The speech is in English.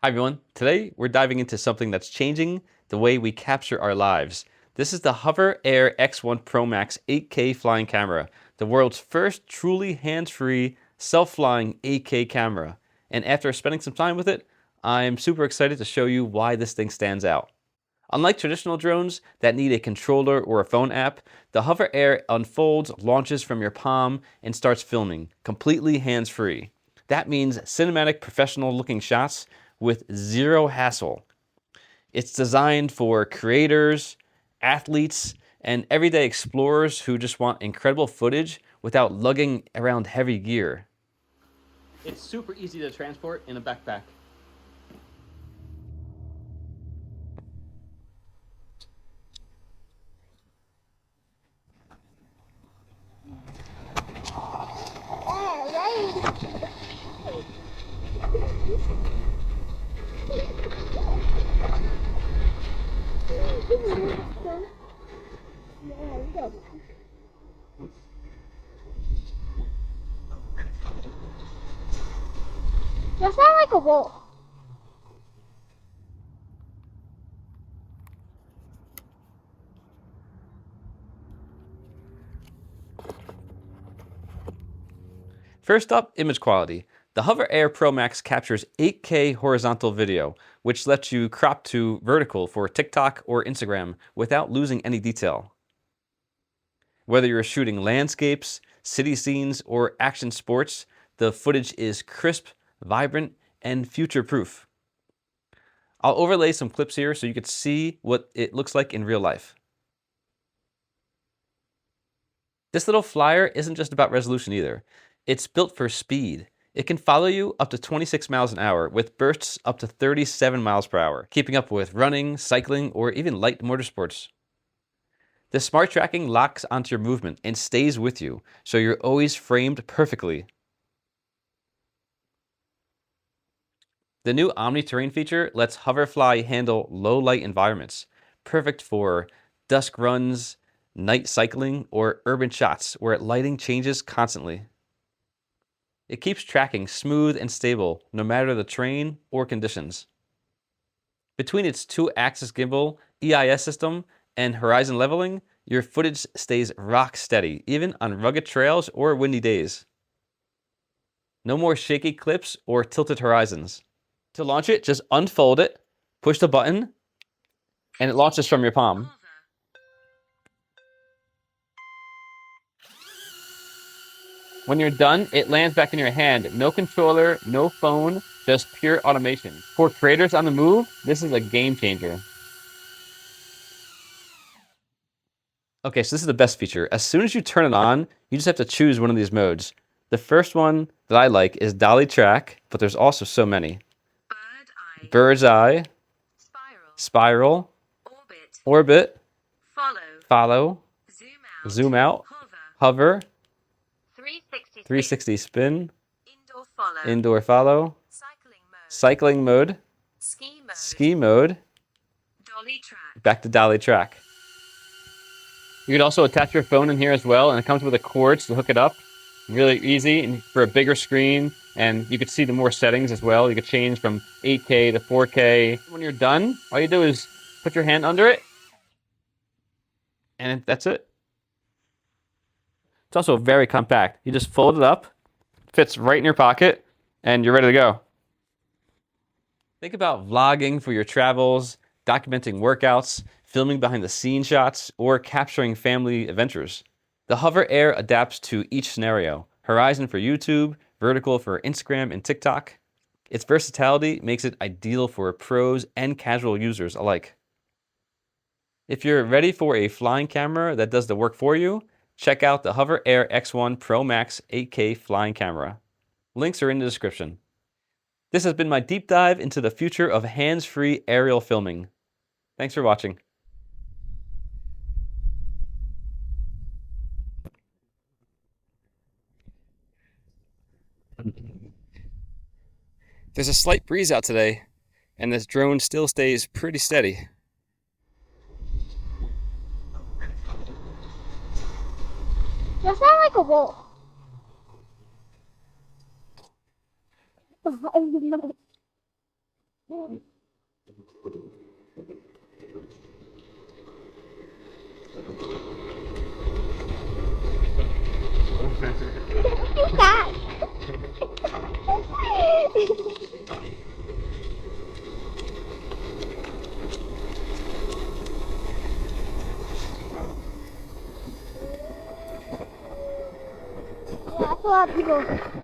Hi everyone, today we're diving into something that's changing the way we capture our lives. This is the HOVERair X1 Pro Max 8K flying camera, the world's first truly hands-free, self-flying 8K camera. And after spending some time with it, I'm super excited to show you why this thing stands out. Unlike traditional drones that need a controller or a phone app, the HOVERair unfolds, launches from your palm, and starts filming, completely hands-free. That means cinematic, professional-looking shots with zero hassle. It's designed for creators, athletes, and everyday explorers who just want incredible footage without lugging around heavy gear. It's super easy to transport in a backpack. That's not like a wall. First up, image quality. The HOVERair Pro Max captures 8K horizontal video, which lets you crop to vertical for TikTok or Instagram without losing any detail. Whether you're shooting landscapes, city scenes, or action sports, the footage is crisp, vibrant, and future-proof. I'll overlay some clips here so you can see what it looks like in real life. This little flyer isn't just about resolution either. It's built for speed. It can follow you up to 26 miles an hour with bursts up to 37 miles per hour, keeping up with running, cycling, or even light motorsports. The smart tracking locks onto your movement and stays with you, so you're always framed perfectly. The new Omni-Terrain feature lets Hoverfly handle low-light environments, perfect for dusk runs, night cycling, or urban shots where lighting changes constantly. It keeps tracking smooth and stable no matter the terrain or conditions. Between its 2-axis gimbal, EIS system, and horizon leveling, your footage stays rock steady, even on rugged trails or windy days. No more shaky clips or tilted horizons. To launch it, just unfold it, push the button, and it launches from your palm. When you're done, it lands back in your hand. No controller, no phone, just pure automation. For creators on the move, this is a game changer. Okay, so this is the best feature. As soon as you turn it on, you just have to choose one of these modes. The first one that I like is Dolly Track, but there's also so many. Bird's Eye, Spiral, Orbit, Follow, Zoom Out, Hover, 360 Spin, Indoor Follow, Cycling Mode, Ski Mode, back to Dolly Track. You can also attach your phone in here as well, and it comes with a cord to hook it up. Really easy and for a bigger screen, and you can see the more settings as well. You can change from 8K to 4K. When you're done, all you do is put your hand under it, and that's it. It's also very compact. You just fold it up, fits right in your pocket, and you're ready to go. Think about vlogging for your travels, documenting workouts, filming behind the scene shots, or capturing family adventures. The HOVERair adapts to each scenario. Horizon for YouTube, vertical for Instagram and TikTok. Its versatility makes it ideal for pros and casual users alike. If you're ready for a flying camera that does the work for you, check out the HOVERair X1 Pro Max 8K flying camera. Links are in the description. This has been my deep dive into the future of hands-free aerial filming. Thanks for watching. There's a slight breeze out today, and this drone still stays pretty steady. That's not like a wall. You cat. Yeah, that's a lot of people.